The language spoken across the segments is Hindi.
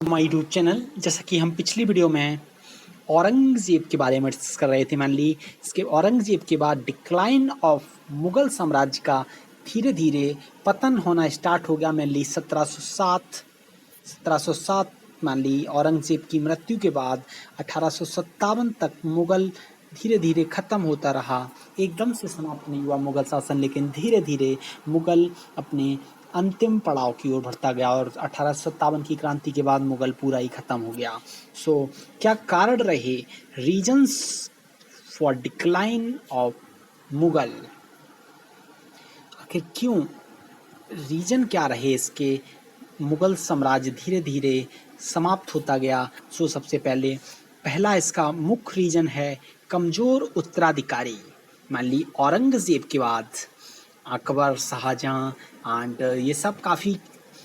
My YouTube channel. जैसा कि हम पिछली वीडियो में औरंगज़ेब के बारे में डिस्कस कर रहे थे। मान ली इसके औरंगज़ेब के बाद डिक्लाइन ऑफ मुग़ल साम्राज्य का धीरे धीरे पतन होना स्टार्ट हो गया। मान ली 1707 मान ली औरंगज़ेब की मृत्यु के बाद 1857 तक मुग़ल धीरे धीरे ख़त्म होता रहा। एकदम से समाप्त नहीं हुआ मुग़ल शासन, लेकिन धीरे धीरे मुग़ल अपने अंतिम पड़ाव की ओर बढ़ता गया और 1857 की क्रांति के बाद मुग़ल पूरा ही ख़त्म हो गया। क्या कारण रहे reasons for decline of Mughal? आखिर क्यों, रीजन क्या रहे इसके मुग़ल साम्राज्य धीरे धीरे समाप्त होता गया? सबसे पहला इसका मुख्य रीजन है कमज़ोर उत्तराधिकारी। मान ली औरंगज़ेब के बाद अकबर, शाहजहाँ एंड ये सब काफ़ी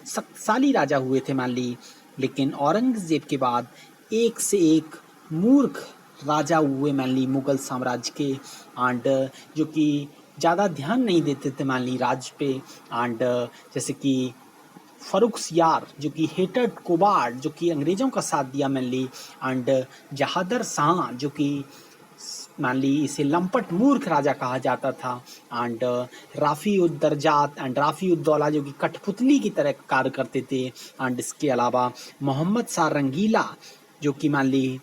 शक्तिशाली राजा हुए थे मान ली, लेकिन औरंगज़ेब के बाद एक से एक मूर्ख राजा हुए मान ली मुग़ल साम्राज्य के, एंड जो कि ज़्यादा ध्यान नहीं देते थे मान ली राज्य पे। एंड जैसे कि फ़र्रुखसियार जो कि हेटेड कोबार्ड, जो कि अंग्रेज़ों का साथ दिया मान ली, एंड जहादर शाह जो कि मान ली इसे लंपट मूर्ख राजा कहा जाता था, एंड राफ़ी उद दरजात एंड राफ़ी उद दौला जो कि कठपुतली की तरह कार्य करते थे। एंड इसके अलावा मोहम्मद शाह रंगीला जो कि मान ली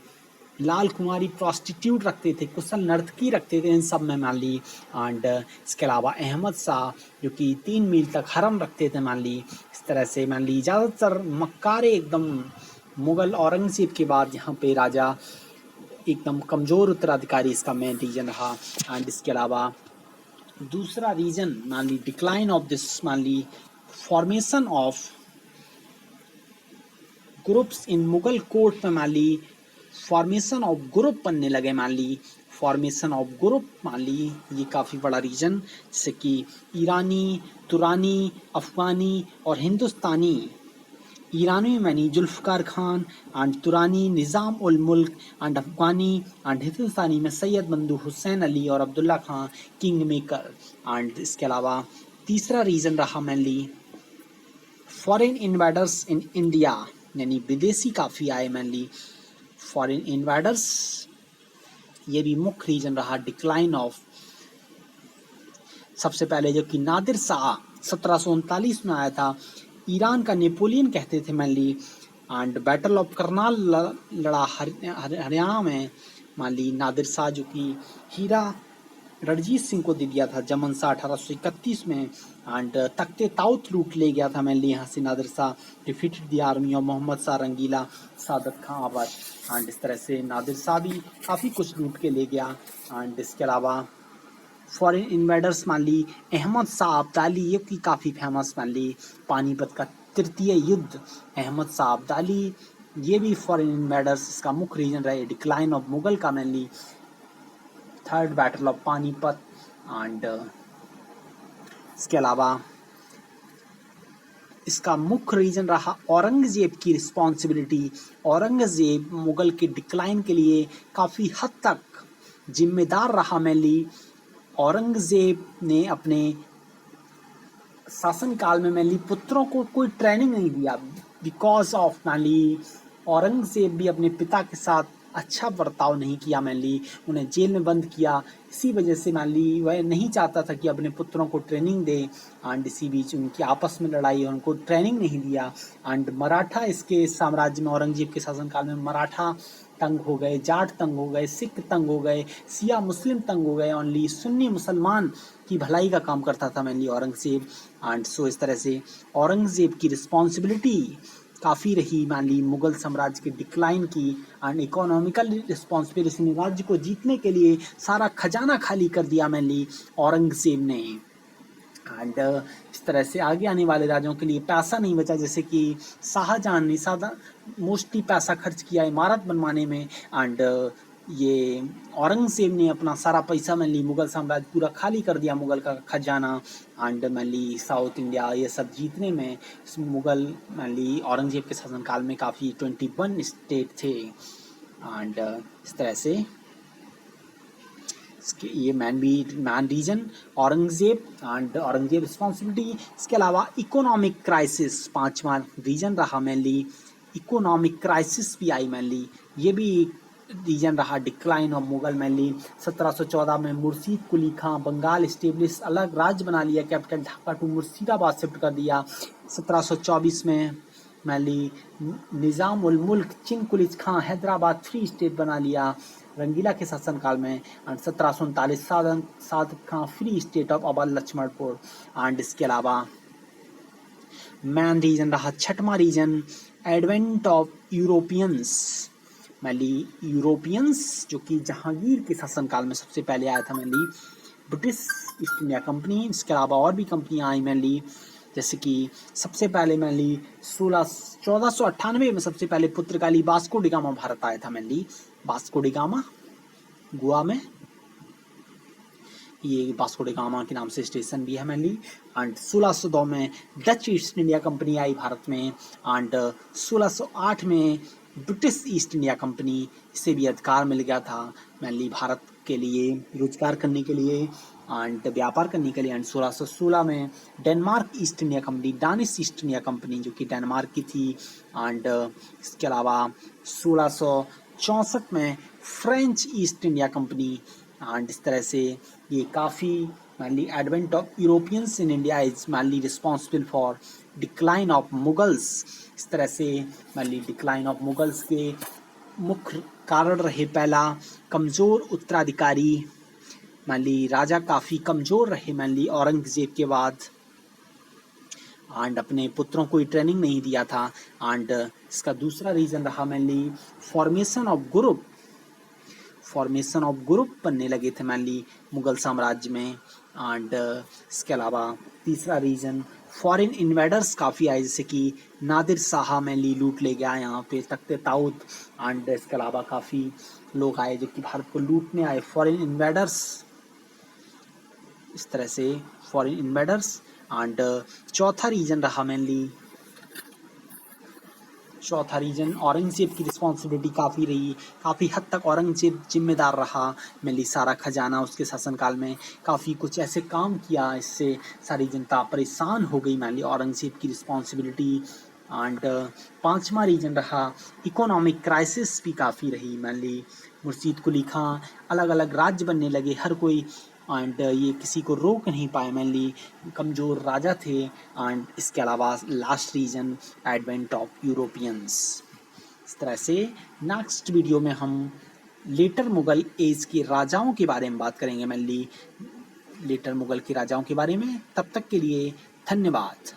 लाल कुमारी प्रॉस्टिट्यूट रखते थे, कुशल नर्तकी रखते थे इन सब में मान ली। एंड इसके अलावा अहमद शाह जो कि 3 मील तक हरम रखते थे मान ली। इस तरह से मान ली ज़्यादातर मक्कारे एकदम मुग़ल औरंगज़ेब के बाद यहाँ पे राजा एकदम कमज़ोर उत्तराधिकारी इसका मेन रीजन रहा। एंड इसके अलावा दूसरा रीजन मान ली डिक्लाइन ऑफ दिस मान ली formation of groups in Mughal court में मान ली फॉर्मेशन ऑफ ग्रुप बनने लगे मान ली। फॉर्मेशन ऑफ ग्रुप मान ली ये काफ़ी बड़ा रीजन, जैसे कि ईरानी, तुरानी, अफ़गानी और हिंदुस्तानी। ईरानी में मानी जुल्फ़िकार खान एंड तुरानी निज़ाम उल मुल्क एंड अफ़गानी एंड हिंदुस्तानी में सैयद बंदू हुसैन अली और अब्दुल्ला खां किंग मेकर। एंड इसके अलावा तीसरा रीज़न रहा mainly foreign invaders in India, यानी विदेशी काफ़ी आए mainly फॉरेन इन्वेडर्स। ये भी मुख्य रीजन रहा डिक्लाइन ऑफ। सबसे पहले जो कि नादिर शाह 1739 में आया था, ईरान का नेपोलियन कहते थे mainly, and battle of Karnal लड़ा हरियाणा में मान ली। नादिर शाह जो कि हीरा रणजीत सिंह को दे दिया था जमन शाह 1831 में, एंड तख्ते ताउत लूट ले गया था mainly यहाँ से Nadir Shah. Defeated the army of Mohammad Shah Rangila, Saadat Khan आबाद। एंड इस तरह से नादिर शाह भी काफ़ी कुछ लूट के ले गया। एंड इसके अलावा फॉरेन इन्वेडर्स मान ली अहमद शाह अब्दाली, ये की काफ़ी फेमस मान ली पानीपत का तृतीय युद्ध। अहमद शाह अब्दाली ये भी फॉरेन इन्वेडर्स इसका मुख्य रीजन रहे डिक्लाइन ऑफ मुग़ल का mainly। Third battle of Panipat. And इसके अलावा इसका मुख्य रीजन रहा औरंगज़ेब की रिस्पॉन्सिबिलिटी। औरंगज़ेब मुग़ल के डिक्लाइन के लिए काफ़ी हद तक जिम्मेदार रहा mainly। औरंगज़ेब ने अपने शासनकाल में mainly पुत्रों को कोई ट्रेनिंग नहीं दिया, बिकॉज ऑफ mainly औरंगज़ेब भी अपने पिता के साथ अच्छा बर्ताव नहीं किया mainly, उन्हें जेल में बंद किया। इसी वजह से mainly वह नहीं चाहता था कि अपने पुत्रों को ट्रेनिंग दे, एंड इसी बीच उनकी आपस में लड़ाई और उनको ट्रेनिंग नहीं दिया। एंड मराठा इसके साम्राज्य में औरंगज़ेब के शासनकाल में मराठा तंग हो गए, जाट तंग हो गए, सिख तंग हो गए, सिया मुस्लिम तंग हो गए। ओनली सुन्नी मुसलमान की भलाई का काम करता था mainly औरंगज़ेब। एंड इस तरह से औरंगज़ेब की रिस्पॉन्सिबिलिटी काफ़ी रही मान ली मुग़ल साम्राज्य के डिक्लाइन की। एंड इकोनॉमिकल रिस्पॉन्सिबिलिटी, राज्य को जीतने के लिए सारा खजाना खाली कर दिया mainly औरंगज़ेब ने। एंड इस तरह से आगे आने वाले राजाओं के लिए पैसा नहीं बचा, जैसे कि शाहजहां ने मोस्टली पैसा खर्च किया इमारत बनवाने में। एंड ये औरंगज़ेब ने अपना सारा पैसा mainly मुग़ल साम्राज्य पूरा खाली कर दिया, मुग़ल का खजाना। एंड mainly साउथ इंडिया ये सब जीतने में मुग़ल mainly औरंगज़ेब के शासनकाल में काफ़ी 21 स्टेट थे। एंड इस तरह से ये main reason Aurangzeb and Aurangzeb responsibility. इसके अलावा इकोनॉमिक क्राइसिस पांचवा रीजन रहा mainly इकोनॉमिक क्राइसिस भी आई मैनली, ये भी रीजन रहा। डिक्लाइन ऑफ मुगल मैनली 1714 में मुर्शीद कुली खां बंगाल स्टेब्लिश, अलग राज्य बना लिया, capital Dhaka to Murshidabad shift कर दिया। 1724 में mainly Nizam ul Mulk Chin Quli Khan Hyderabad free state बना लिया रंगीला के शासनकाल में। And 1739 Saadat Khan free state of Awadh Lakshmanpur. And इसके अलावा मैन रीजन रहा छठवां reason advent of Europeans mainly Europeans जो कि जहांगीर के शासनकाल में सबसे पहले आया था mainly British East India Company. इसके अलावा और भी कंपनियां आई मैनली, जैसे कि सबसे पहले मैनली 1498 में सबसे पहले पुर्तगाली वास्को डी गामा भारत आया था mainly, Vasco da Gama Goa में, ये वास्को डी गामा के नाम से स्टेशन भी है मैनली। एंड 1602 में डच ईस्ट इंडिया कंपनी आई भारत में। एंड 1608 में ब्रिटिश ईस्ट इंडिया कंपनी से भी अधिकार मिल गया था मैनली भारत के लिए रोजगार करने के लिए एंड व्यापार करने के लिए। एंड 1616 में Denmark east India company, Danish east India company जो कि डेनमार्क की थी। एंड इसके अलावा 1664 में French east India company. And इस तरह से ये काफ़ी mainly advent of Europeans in India is mainly responsible for decline of Mughals। इस तरह से mainly decline of Mughals के मुख्य कारण रहे पहला कमज़ोर उत्तराधिकारी, mainly राजा काफ़ी कमज़ोर रहे mainly औरंगजेब के बाद एंड अपने पुत्रों को ट्रेनिंग नहीं दिया था। एंड इसका दूसरा रीज़न रहा mainly फॉर्मेशन ऑफ ग्रुप बनने लगे थे मैनली मुगल साम्राज्य में। एंड इसके अलावा तीसरा रीज़न फॉरेन इन्वेडर्स काफ़ी आए, जैसे कि नादिर शाह मैनली लूट ले गया यहाँ पे तख्ते ताऊद। एंड इसके अलावा काफ़ी लोग आए जो कि भारत को लूटने आए, फॉरेन इन्वेडर्स, इस तरह से फॉरेन इन्वेडर्स। एंड चौथा रीज़न औरंगजेब की रिस्पॉन्सिबिलिटी काफ़ी रही, काफ़ी हद तक औरंगजेब जिम्मेदार रहा मैनली सारा खजाना उसके शासनकाल में, काफ़ी कुछ ऐसे काम किया इससे सारी जनता परेशान हो गई मैनली औरंगजेब की रिस्पॉन्सिबिलिटी। एंड पांचवा रीजन रहा इकोनॉमिक क्राइसिस भी काफ़ी रही मैनली मुर्शीद कुली खां अलग अलग राज्य बनने लगे हर कोई, एंड ये किसी को रोक नहीं पाए मैनली कमज़ोर राजा थे। एंड इसके अलावा last reason advent of Europeans. इस तरह से नेक्स्ट वीडियो में हम लेटर मुगल एज के राजाओं के बारे में बात करेंगे मैनली लेटर मुगल के राजाओं के बारे में। तब तक के लिए धन्यवाद।